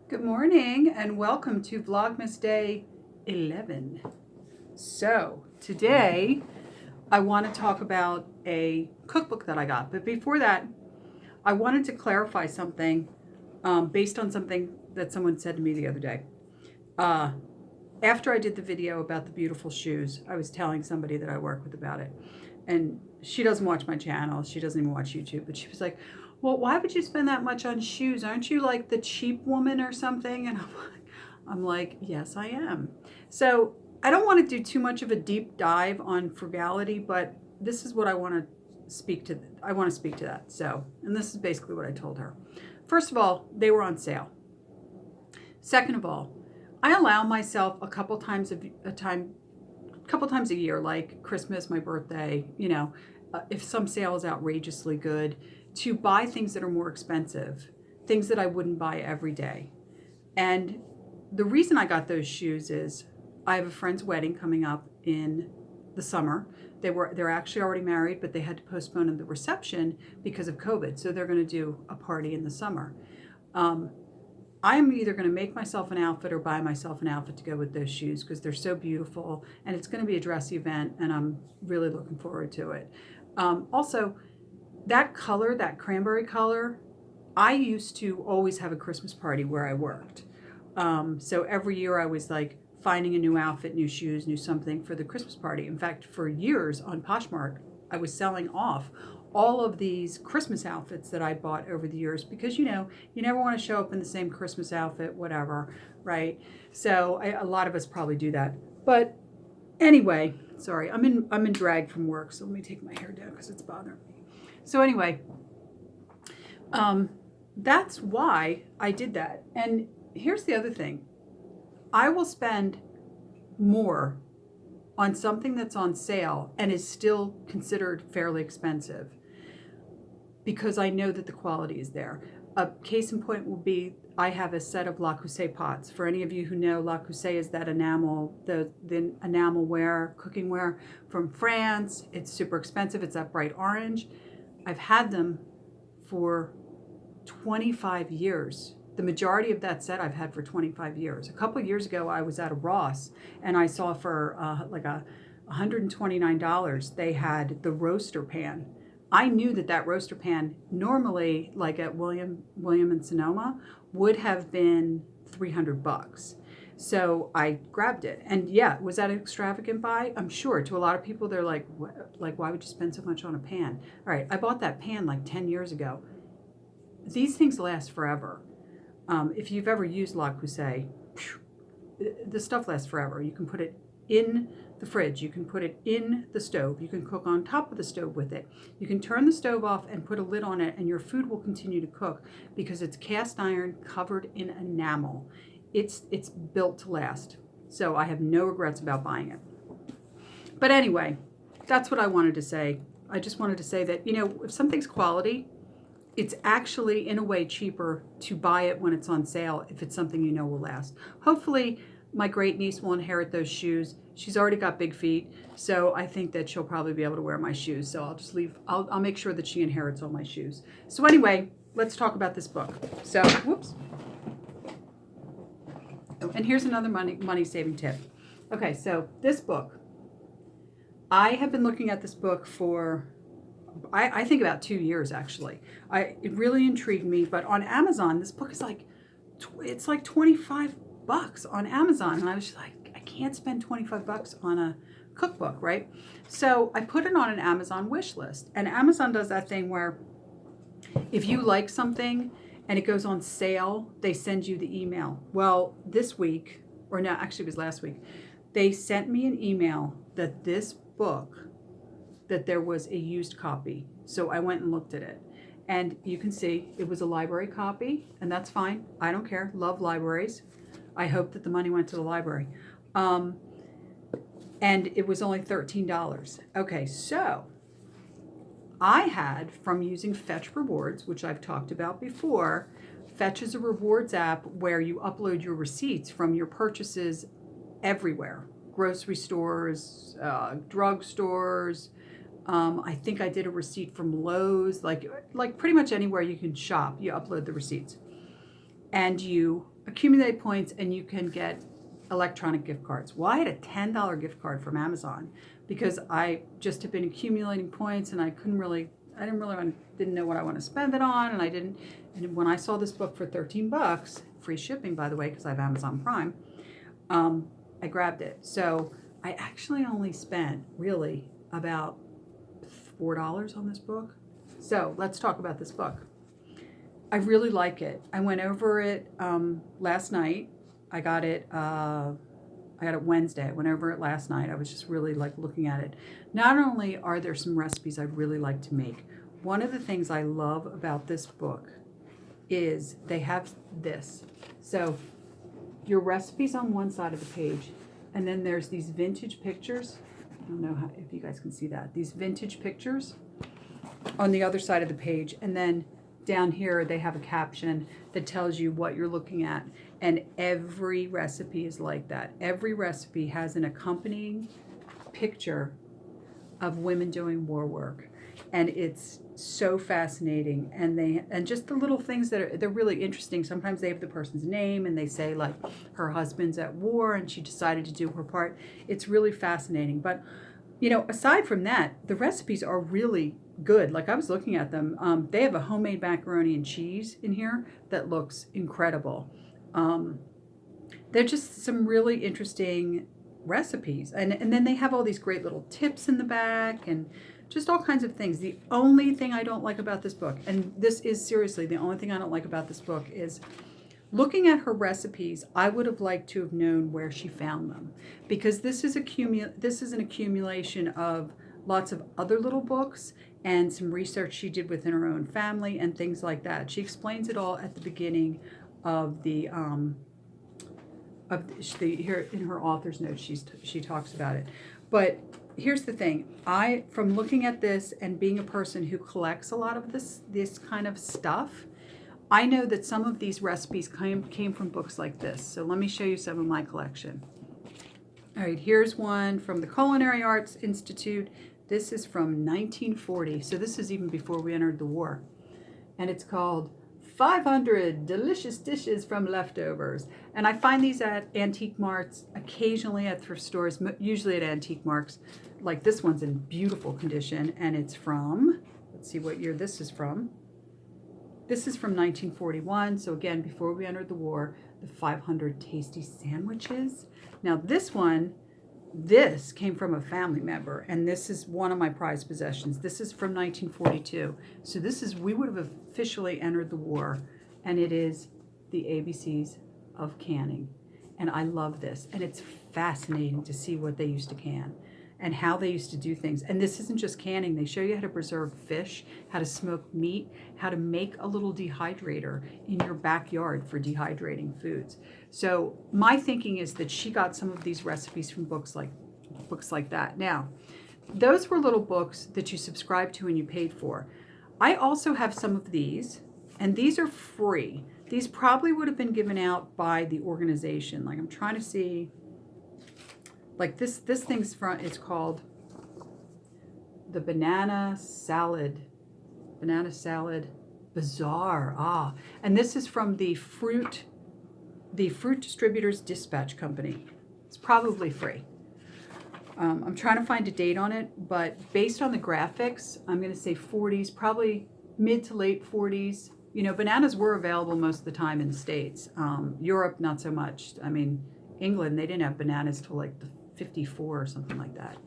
Good morning and welcome to Vlogmas Day 11. So today I want to talk about a cookbook that I got. But before that, I wanted to clarify something based on something that someone said to me the other day. After I did the video about the beautiful shoes, I was telling somebody that I work with about it. And she doesn't watch my channel. She doesn't even watch YouTube. But she was like, well, why would you spend that much on shoes? Aren't you like the cheap woman or something? And I'm like, yes, I am. So I don't want to do too much of a deep dive on frugality, but this is what I want to speak to. I want to speak to that. So, and this is basically what I told her. First of all, they were on sale. Second of all, I allow myself a couple times a year, like Christmas, my birthday, if some sale is outrageously good, to buy things that are more expensive, things that I wouldn't buy every day. And the reason I got those shoes is I have a friend's wedding coming up in the summer. They're actually already married, but they had to postpone the reception because of COVID. So they're going to do a party in the summer. I'm either going to make myself an outfit or buy myself an outfit to go with those shoes because they're so beautiful, and it's going to be a dressy event, and I'm really looking forward to it. Also, that color, that cranberry color, I used to always have a Christmas party where I worked. So every year I was like finding a new outfit, new shoes, new something for the Christmas party. In fact, for years on Poshmark, I was selling off all of these Christmas outfits that I bought over the years because, you never want to show up in the same Christmas outfit, whatever, right? So a lot of us probably do that. But anyway, sorry, I'm in drag from work, so let me take my hair down because it's bothering me. So anyway, that's why I did that. And here's the other thing. I will spend more on something that's on sale and is still considered fairly expensive because I know that the quality is there. A case in point will be I have a set of Le Creuset pots. For any of you who know, Le Creuset is that enamel, the enamel ware, cooking ware from France. It's super expensive. It's that bright orange. I've had them for 25 years. The majority of that set I've had for 25 years. A couple of years ago, I was at a Ross and I saw for like $129, they had the roaster pan. I knew that roaster pan normally, like at William and Sonoma, would have been $300. So I grabbed it. And yeah, was that an extravagant buy? I'm sure. To a lot of people, they're like, why would you spend so much on a pan? All right, I bought that pan like 10 years ago. These things last forever. If you've ever used Le Creuset, the stuff lasts forever. You can put it in the fridge. You can put it in the stove. You can cook on top of the stove with it. You can turn the stove off and put a lid on it, and your food will continue to cook because it's cast iron covered in enamel. It's built to last. So I have no regrets about buying it. But anyway, that's what I wanted to say. I just wanted to say that, if something's quality, it's actually in a way cheaper to buy it when it's on sale if it's something you know will last. Hopefully my great niece will inherit those shoes. She's already got big feet, so I think that she'll probably be able to wear my shoes. So I'll make sure that she inherits all my shoes. So anyway, let's talk about this book. So, whoops. Oh, and here's another money saving tip. Okay, so this book, I have been looking at this book for I think about 2 years actually. It really intrigued me, but on Amazon, this book is it's like $25 on Amazon, and I was just like, I can't spend $25 on a cookbook, right? So I put it on an Amazon wish list, and Amazon does that thing where if you like something and it goes on sale, they send you the email. Well, this week, or no, actually it was last week, they sent me an email that this book, that there was a used copy. So I went and looked at it. And you can see it was a library copy, and that's fine. I don't care. Love libraries. I hope that the money went to the library. And it was only $13. Okay, so I had, from using Fetch Rewards, which I've talked about before. Fetch is a rewards app where you upload your receipts from your purchases everywhere. Grocery stores, drug stores, I think I did a receipt from Lowe's, like pretty much anywhere you can shop, you upload the receipts. And you accumulate points and you can get electronic gift cards. Well, I had a $10 gift card from Amazon because I just have been accumulating points and I didn't know what I want to spend it on, and when I saw this book for $13, free shipping by the way, because I have Amazon Prime, I grabbed it. So I actually only spent really about $4 on this book. So let's talk about this book. I really like it. I went over it last night. I got it Wednesday. I went over it last night. I was just really like looking at it. Not only are there some recipes I really like to make, one of the things I love about this book is they have this. So your recipes on one side of the page, and then there's these vintage pictures. I don't know if you guys can see that. These vintage pictures on the other side of the page, and then down here they have a caption that tells you what you're looking at, and every recipe is like that. Every recipe has an accompanying picture of women doing war work, and it's so fascinating. And just the little things they're really interesting. Sometimes they have the person's name and they say like her husband's at war and she decided to do her part. It's really fascinating. But aside from that, the recipes are really good. Like I was looking at them. They have a homemade macaroni and cheese in here that looks incredible. They're just some really interesting recipes. And then they have all these great little tips in the back and just all kinds of things. The only thing I don't like about this book, and this is seriously the only thing I don't like about this book, is looking at her recipes. I would have liked to have known where she found them, because this is an accumulation of lots of other little books and some research she did within her own family and things like that. She explains it all at the beginning of the here in her author's notes. She talks about it. But here's the thing. From looking at this and being a person who collects a lot of this kind of stuff, I know that some of these recipes came from books like this. So let me show you some of my collection. All right, here's one from the Culinary Arts Institute. This is from 1940. So this is even before we entered the war. And it's called 500 Delicious Dishes from Leftovers. And I find these at antique marts, occasionally at thrift stores, usually at antique marts. Like this one's in beautiful condition, and it's from, let's see what year this is from. This is from 1941, so again, before we entered the war, the 500 Tasty Sandwiches. Now this came from a family member, and this is one of my prized possessions. This is from 1942. So we would have officially entered the war, and it is the ABCs of canning. And I love this, and it's fascinating to see what they used to can and how they used to do things. And this isn't just canning. They show you how to preserve fish, how to smoke meat, how to make a little dehydrator in your backyard for dehydrating foods. So my thinking is that she got some of these recipes from books like that. Now, those were little books that you subscribed to and you paid for. I also have some of these, and these are free. These probably would have been given out by the organization. Like I'm trying to see, like this thing's front, it's called the Banana Salad Bazaar. And this is from the Fruit Distributors Dispatch Company. It's probably free. I'm trying to find a date on it, but based on the graphics, I'm going to say 40s, probably mid to late 40s. Bananas were available most of the time in the States. Europe, not so much. I mean, England, they didn't have bananas till like the 54 or something like that.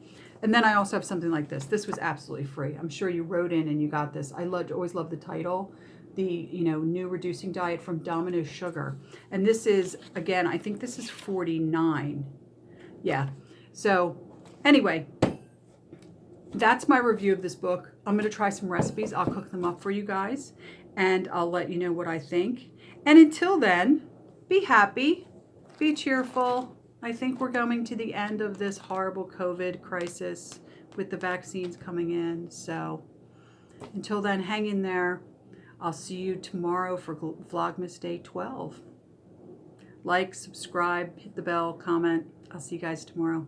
And then I also have something like this. This was absolutely free. I'm sure you wrote in and you got this. I always loved the title, the new reducing diet from Domino Sugar. And this is, again, I think this is 49. Yeah. So anyway, that's my review of this book. I'm going to try some recipes. I'll cook them up for you guys, and I'll let you know what I think. And until then, be happy, be cheerful. I think we're coming to the end of this horrible COVID crisis with the vaccines coming in. So until then, hang in there. I'll see you tomorrow for Vlogmas Day 12. Like, subscribe, hit the bell, comment. I'll see you guys tomorrow.